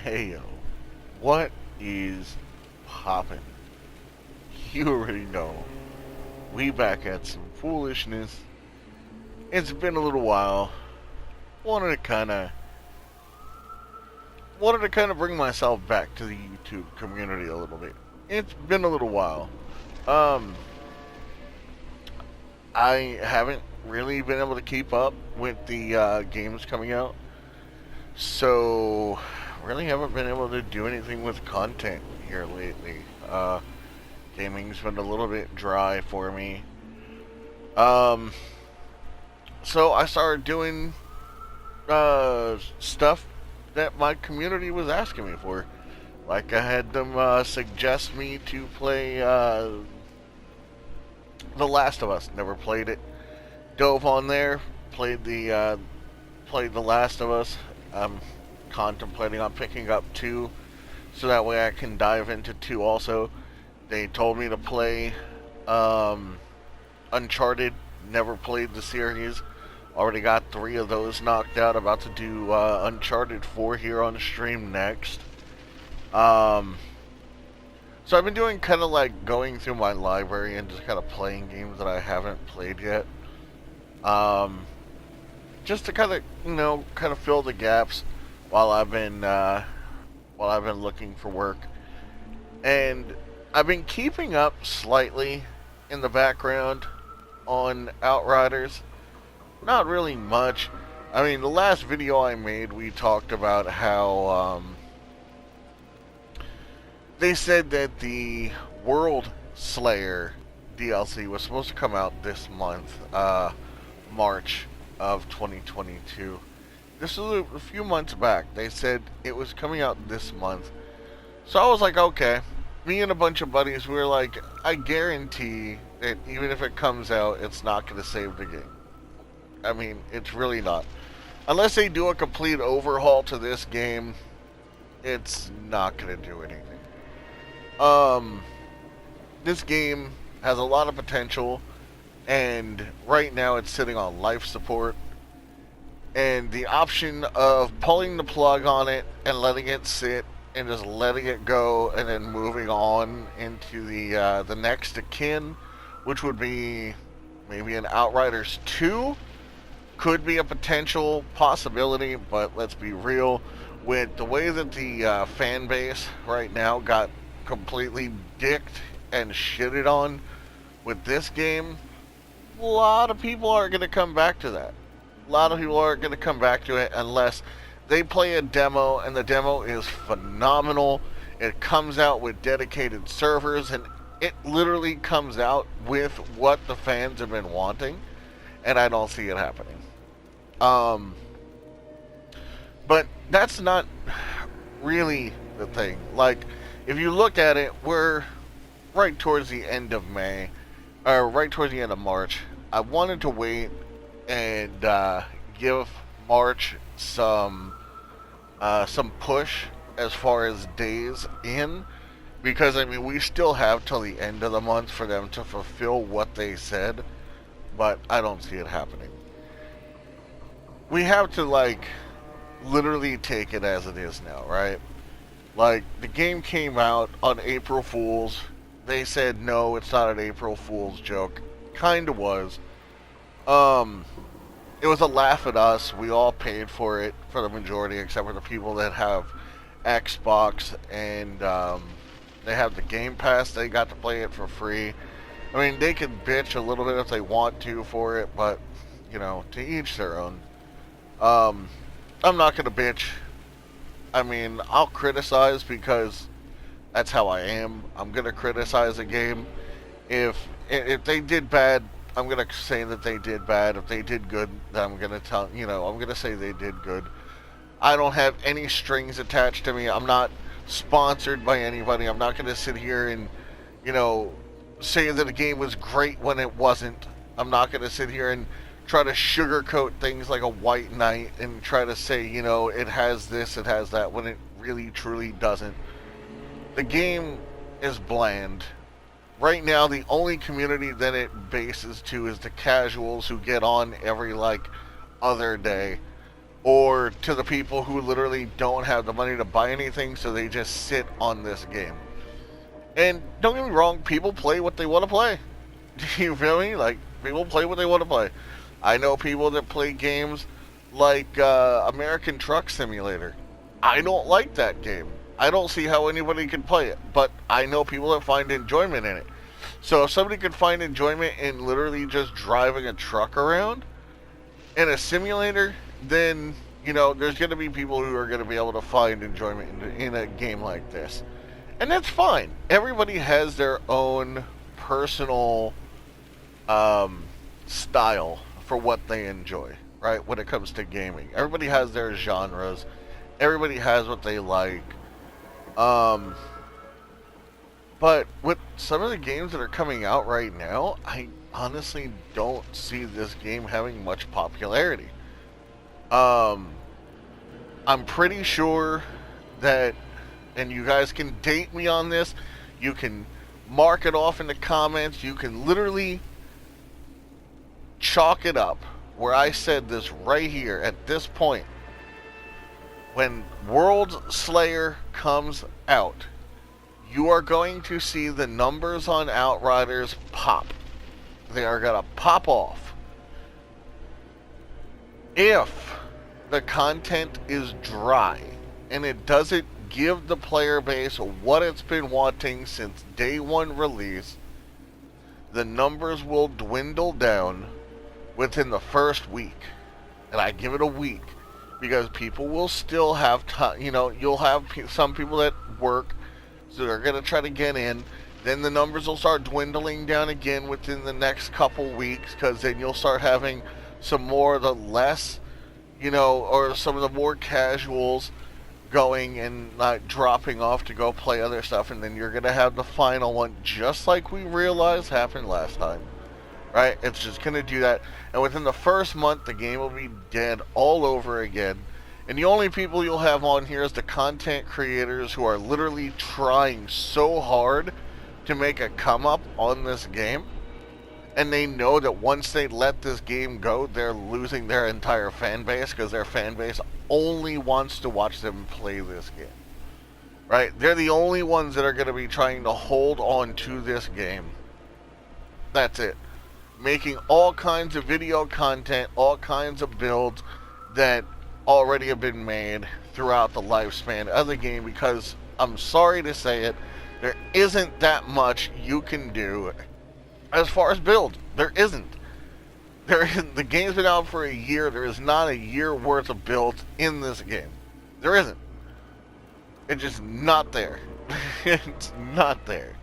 Hey yo, what is poppin'? You already know. We back at some foolishness. It's been a little while. Wanted to kinda bring myself back to the YouTube community a little bit. It's been a little while. Um I haven't really been able to keep up with the games coming out. So really haven't been able to do anything with content here lately. Gaming's been a little bit dry for me. Um, so I started doing stuff that my community was asking me for. Like I had them suggest me to play The Last of Us. Never played it. Dove on there, played The Last of Us. I'm contemplating on picking up 2, so that way I can dive into 2 also. They told me to play Uncharted. Never played the series. Already got 3 of those knocked out. About to do Uncharted 4 here on stream next. So I've been doing kind of like going through my library and just kind of playing games that I haven't played yet. Just to kind of, kind of fill the gaps while I've been looking for work. And I've been keeping up slightly in the background on Outriders. Not really much. I mean, the last video I made, we talked about how they said that the World Slayer DLC was supposed to come out this month, March of 2022. This was a few months back. They said it was coming out this month. So I was like, okay. Me and a bunch of buddies, we were like, I guarantee that even if it comes out, it's not going to save the game. I mean, it's really not. Unless they do a complete overhaul to this game, it's not going to do anything. This game has a lot of potential, and right now it's sitting on life support. And the option of pulling the plug on it and letting it sit and just letting it go and then moving on into the next akin, which would be maybe an Outriders 2, could be a potential possibility, but let's be real. With the way that the fan base right now got completely dicked and shitted on with this game, a lot of people aren't going to come back to that. A lot of people aren't going to come back to it unless they play a demo, and the demo is phenomenal. It comes out with dedicated servers, and it literally comes out with what the fans have been wanting, and I don't see it happening. But that's not really the thing. Like, if you look at it, we're right towards the end of May, or right towards the end of March. I wanted to wait and give March some push as far as days in, because I mean we still have till the end of the month for them to fulfill what they said, but I don't see it happening. We have to like literally take it as it is now, right? Like, the game came out on April Fool's. They said no, it's not an April Fool's joke. Kinda was. It was a laugh at us. We all paid for it, for the majority, except for the people that have Xbox and they have the Game Pass. They got to play it for free. I mean, they can bitch a little bit if they want to for it, but, to each their own. I'm not going to bitch. I mean, I'll criticize because that's how I am. I'm going to criticize a game. If they did bad, I'm going to say that they did bad. If they did good, then I'm going to I'm going to say they did good. I don't have any strings attached to me. I'm not sponsored by anybody. I'm not going to sit here and, say that a game was great when it wasn't. I'm not going to sit here and try to sugarcoat things like a White Knight and try to say, it has this, it has that, when it really, truly doesn't. The game is bland. Right now, the only community that it bases to is the casuals who get on every, other day. or to the people who literally don't have the money to buy anything, so they just sit on this game. And don't get me wrong, people play what they want to play. You feel me? Like, people play what they want to play. I know people that play games like American Truck Simulator. I don't like that game. I don't see how anybody can play it, but I know people that find enjoyment in it. So if somebody could find enjoyment in literally just driving a truck around in a simulator, then, you know, there's going to be people who are going to be able to find enjoyment in a game like this. And that's fine. Everybody has their own personal style for what they enjoy, right? When it comes to gaming, everybody has their genres. Everybody has what they like. But with some of the games that are coming out right now, I honestly don't see this game having much popularity. I'm pretty sure that, and you guys can date me on this, you can mark it off in the comments, you can literally chalk it up where I said this right here at this point. When World Slayer comes out, you are going to see the numbers on Outriders pop. They are going to pop off. If the content is dry and it doesn't give the player base what it's been wanting since day one release, the numbers will dwindle down within the first week. And I give it a week because people will still have time. You know, you'll have some people that work, so they're going to try to get in. Then the numbers will start dwindling down again within the next couple weeks, because then you'll start having some more of the less, you know, or some of the more casuals going and not dropping off to go play other stuff, and then you're going to have the final one, just like we realized happened last time, right? It's just going to do that, and within the first month, the game will be dead all over again, and the only people you'll have on here is the content creators who are literally trying so hard to make a come up on this game, and they know that once they let this game go, they're losing their entire fan base, because their fan base only wants to watch them play this game, right? They're the only ones that are going to be trying to hold on to this game. That's it. Making all kinds of video content, all kinds of builds that already have been made throughout the lifespan of the game, because I'm sorry to say it, there isn't that much you can do as far as build. There isn't. The game's been out for a year. There is not a year worth of builds in this game. There isn't. It's just not there. It's not there.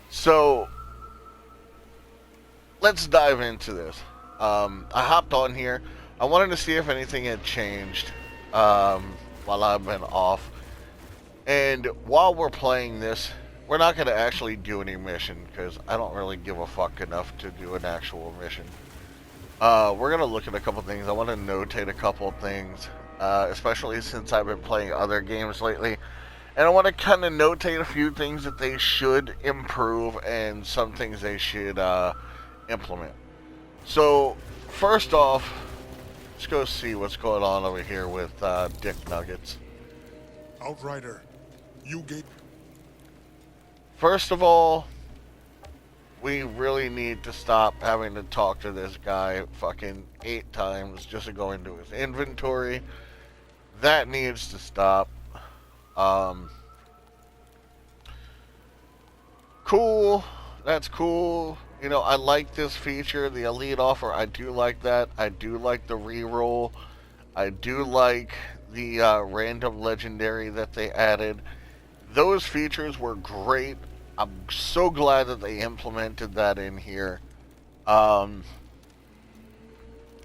So, let's dive into this. I hopped on here. I wanted to see if anything had changed while I've been off. And while we're playing this, we're not going to actually do any mission, because I don't really give a fuck enough to do an actual mission. We're going to look at a couple things. I want to notate a couple things, especially since I've been playing other games lately. And I want to kind of notate a few things that they should improve and some things they should implement. So, first off, let's go see what's going on over here with Dick Nuggets. Outrider, you gave... First of all, we really need to stop having to talk to this guy fucking 8 times just to go into his inventory. That needs to stop. Cool. That's cool. You know, I like this feature, the Elite Offer. I do like that. I do like the reroll. I do like the random legendary that they added. Those features were great. I'm so glad that they implemented that in here.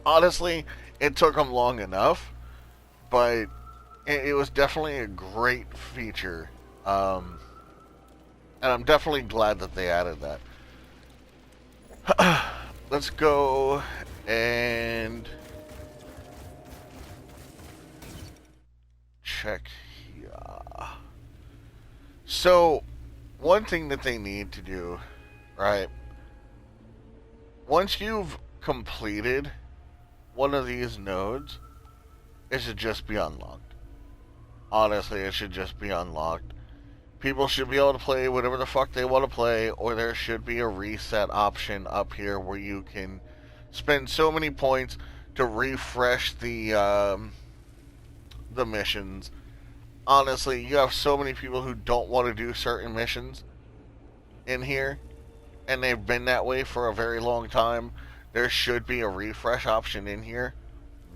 Honestly, it took them long enough, but it was definitely a great feature. And I'm definitely glad that they added that. Let's go and check here. So, one thing that they need to do, right? Once you've completed one of these nodes, it should just be unlocked. Honestly, it should just be unlocked. People should be able to play whatever the fuck they want to play, or there should be a reset option up here where you can spend so many points to refresh the missions. Honestly, you have so many people who don't want to do certain missions in here, and they've been that way for a very long time. There should be a refresh option in here.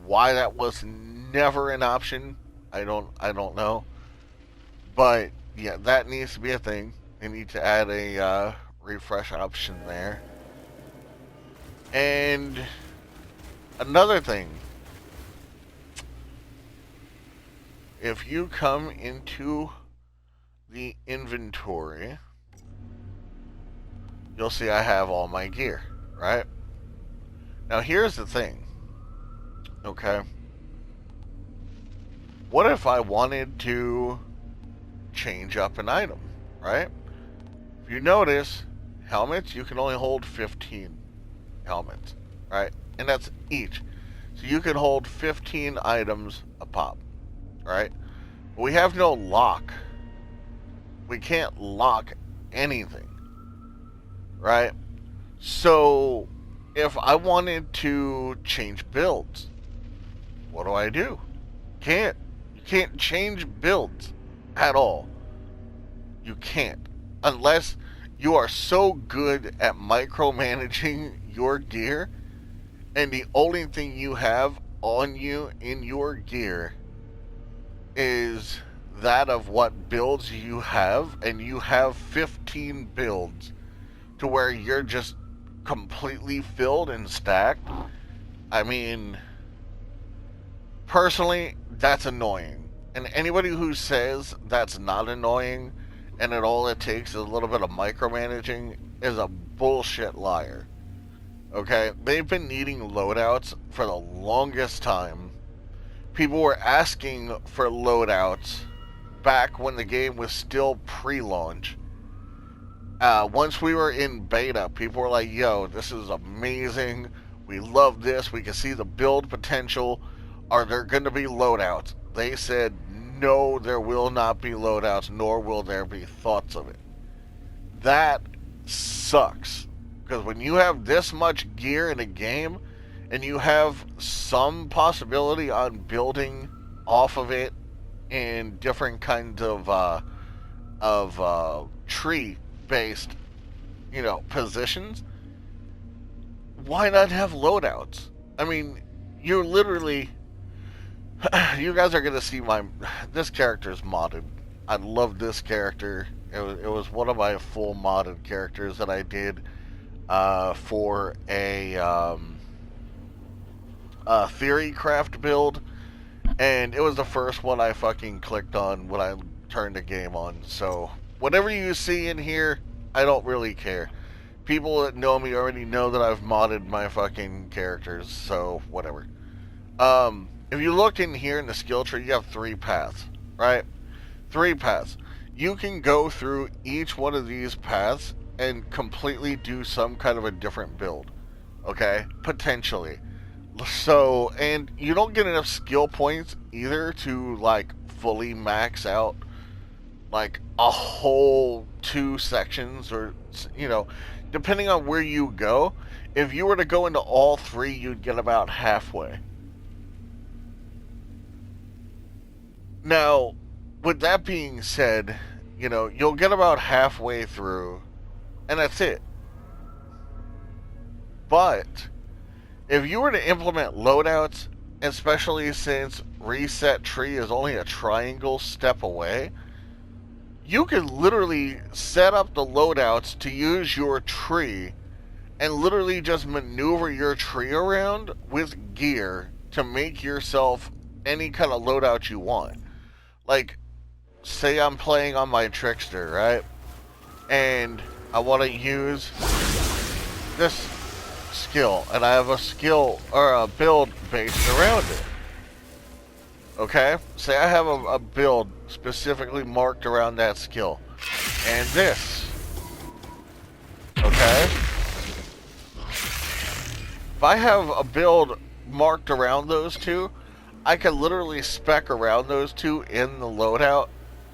Why that was never an option, I don't know. But yeah, that needs to be a thing. They need to add a refresh option there. And another thing, if you come into the inventory, you'll see I have all my gear, right? Now here's the thing, okay? What if I wanted to change up an item, right? If you notice, helmets, you can only hold 15 helmets, right? And that's each. So you can hold 15 items a pop, right? But we have no lock. We can't lock anything, right? So if I wanted to change builds, what do? You can't change builds at all. You can't. Unless you are so good at micromanaging your gear, and the only thing you have on you in your gear is that of what builds you have, and you have 15 builds to where you're just completely filled and stacked. I mean, personally, that's annoying. And anybody who says that's not annoying and that all it takes is a little bit of micromanaging is a bullshit liar. Okay? They've been needing loadouts for the longest time. People were asking for loadouts back when the game was still pre-launch. Once we were in beta, people were like, yo, this is amazing. We love this. We can see the build potential. Are there going to be loadouts? They said, no, there will not be loadouts, nor will there be thoughts of it. That sucks. Because when you have this much gear in a game, and you have some possibility on building off of it in different kinds of tree-based, positions, why not have loadouts? I mean, you're literally... You guys are going to see this character is modded. I love this character. It was one of my full modded characters that I did for a theory craft build, and it was the first one I fucking clicked on when I turned the game on. So whatever you see in here, I don't really care. People that know me already know that I've modded my fucking characters, so whatever. If you look in here in the skill tree, you have 3 paths, right? 3 paths. You can go through each one of these paths and completely do some kind of a different build, okay? Potentially. So, and you don't get enough skill points either to, like, fully max out, like, a whole 2 sections, or, depending on where you go. If you were to go into all 3, you'd get about halfway. Now, with that being said, you'll get about halfway through, and that's it. But if you were to implement loadouts, especially since reset tree is only a triangle step away, you could literally set up the loadouts to use your tree and literally just maneuver your tree around with gear to make yourself any kind of loadout you want. Like, say I'm playing on my Trickster, right? And I want to use this skill, and I have a skill or a build based around it. Okay? Say I have a build specifically marked around that skill. And this. Okay? If I have a build marked around those two, I can literally spec around those two in the loadout,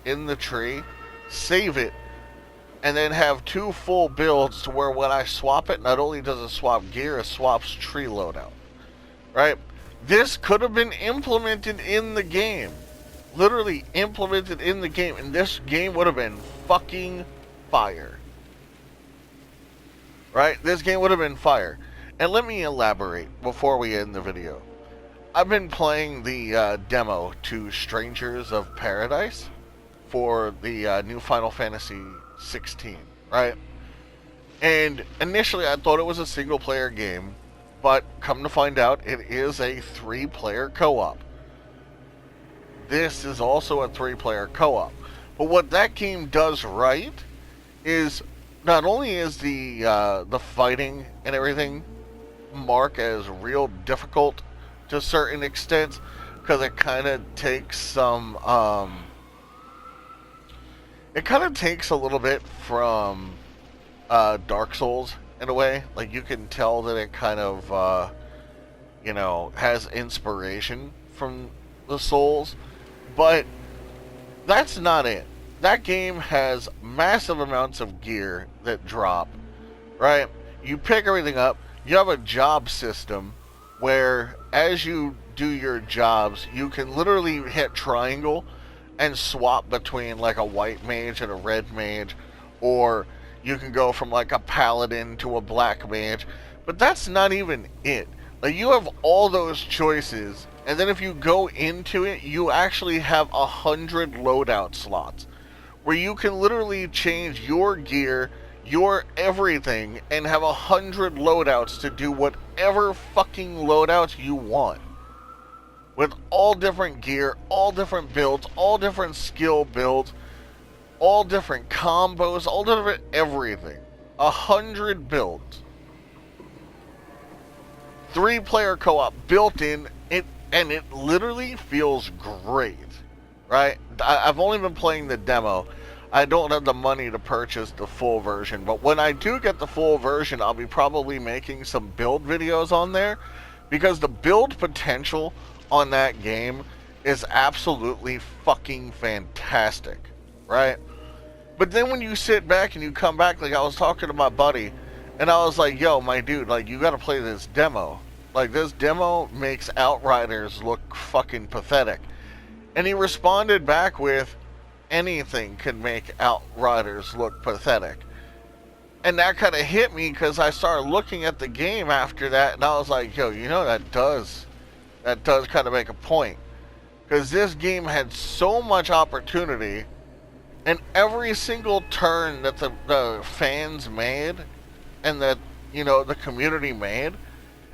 in the tree, save it, and then have two full builds to where when I swap it, not only does it swap gear, it swaps tree loadout. Right? This could have been implemented in the game. Literally implemented in the game, and this game would have been fucking fire. Right? This game would have been fire. And let me elaborate before we end the video. I've been playing the demo to Strangers of Paradise for the new Final Fantasy 16, right? And initially I thought it was a single player game, but come to find out it is a 3-player co-op. This is also a 3-player co-op. But what that game does right is not only is the fighting and everything mark as real difficult to certain extents, because it kind of takes some it kind of takes a little bit from Dark Souls in a way. Like, you can tell that it kind of has inspiration from the Souls, but that's not it. That game has massive amounts of gear that drop, right? You pick everything up. You have a job system where as you do your jobs, you can literally hit triangle and swap between like a white mage and a red mage, or you can go from like a paladin to a black mage. But that's not even it. Like, you have all those choices, and then if you go into it, you actually have 100 loadout slots where you can literally change your gear, your everything, and have 100 loadouts to do whatever fucking loadouts you want. With all different gear, all different builds, all different skill builds, all different combos, all different everything. 100 builds. 3-player co-op built in, and it literally feels great. Right? I've only been playing the demo. I don't have the money to purchase the full version, but when I do get the full version, I'll be probably making some build videos on there, because the build potential on that game is absolutely fucking fantastic, right? But then when you sit back and you come back, like I was talking to my buddy, and I was like, yo, my dude, like, you gotta play this demo. Like, this demo makes Outriders look fucking pathetic. And he responded back with, anything can make Outriders look pathetic. And that kind of hit me, because I started looking at the game after that, and I was like, yo, that does kind of make a point. Because this game had so much opportunity, and every single turn that the fans made, and that, the community made,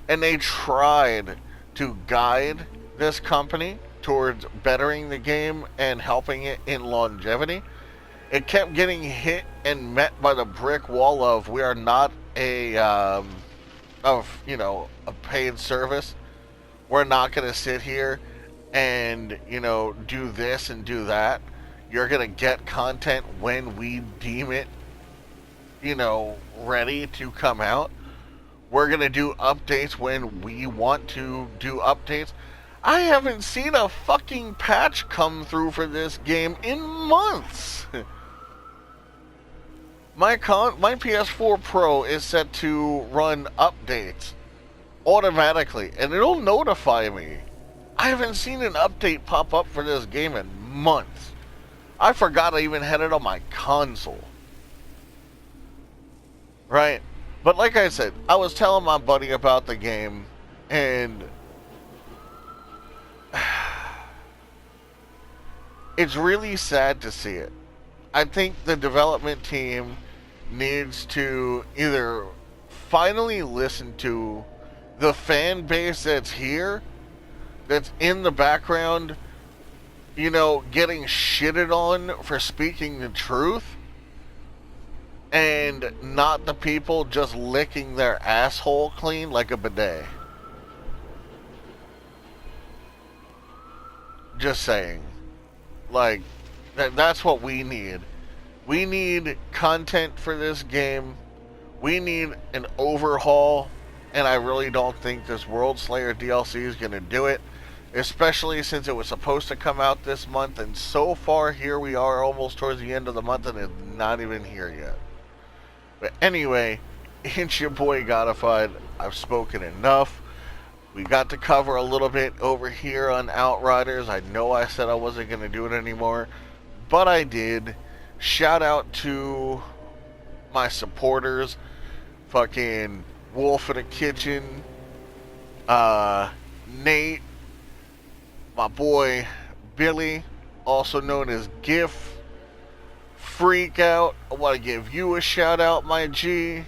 and they tried to guide this company towards bettering the game and helping it in longevity, it kept getting hit and met by the brick wall of, we are not a paid service. We're not going to sit here and, do this and do that. You're going to get content when we deem it, ready to come out. We're going to do updates when we want to do updates. I haven't seen a fucking patch come through for this game in months. My PS4 Pro is set to run updates automatically, and it'll notify me. I haven't seen an update pop up for this game in months. I forgot I even had it on my console. Right? But like I said, I was telling my buddy about the game, and it's really sad to see it. I think the development team needs to either finally listen to the fan base that's here, that's in the background, getting shitted on for speaking the truth, and not the people just licking their asshole clean like a bidet. Just saying. Like, that's what we need. We need content for this game. We need an overhaul, and I really don't think this World Slayer DLC is going to do it. especially since it was supposed to come out this month, and so far here we are almost towards the end of the month and it's not even here yet. But anyway, it's your boy Godified. I've spoken enough. We got to cover a little bit over here on Outriders. I know I said I wasn't going to do it anymore, but I did. Shout out to my supporters, fucking Wolf in the Kitchen, Nate, my boy Billy, also known as GIF, Freak Out. I want to give you a shout out, my G.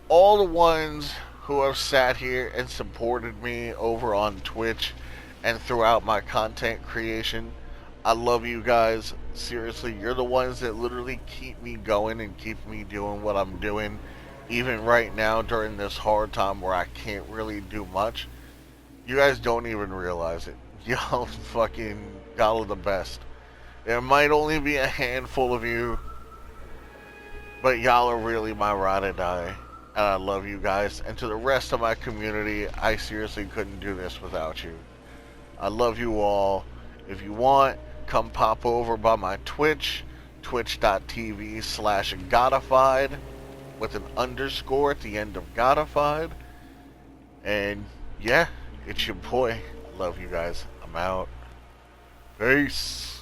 All the ones who have sat here and supported me over on Twitch and throughout my content creation. I love you guys. Seriously, you're the ones that literally keep me going and keep me doing what I'm doing. Even right now during this hard time where I can't really do much. You guys don't even realize it. Y'all are the best. There might only be a handful of you, but y'all are really my ride or die. And I love you guys. And to the rest of my community, I seriously couldn't do this without you. I love you all. If you want, come pop over by my Twitch, twitch.tv/Godified with an underscore at the end of Godified. And yeah, it's your boy. Love you guys. I'm out. Peace.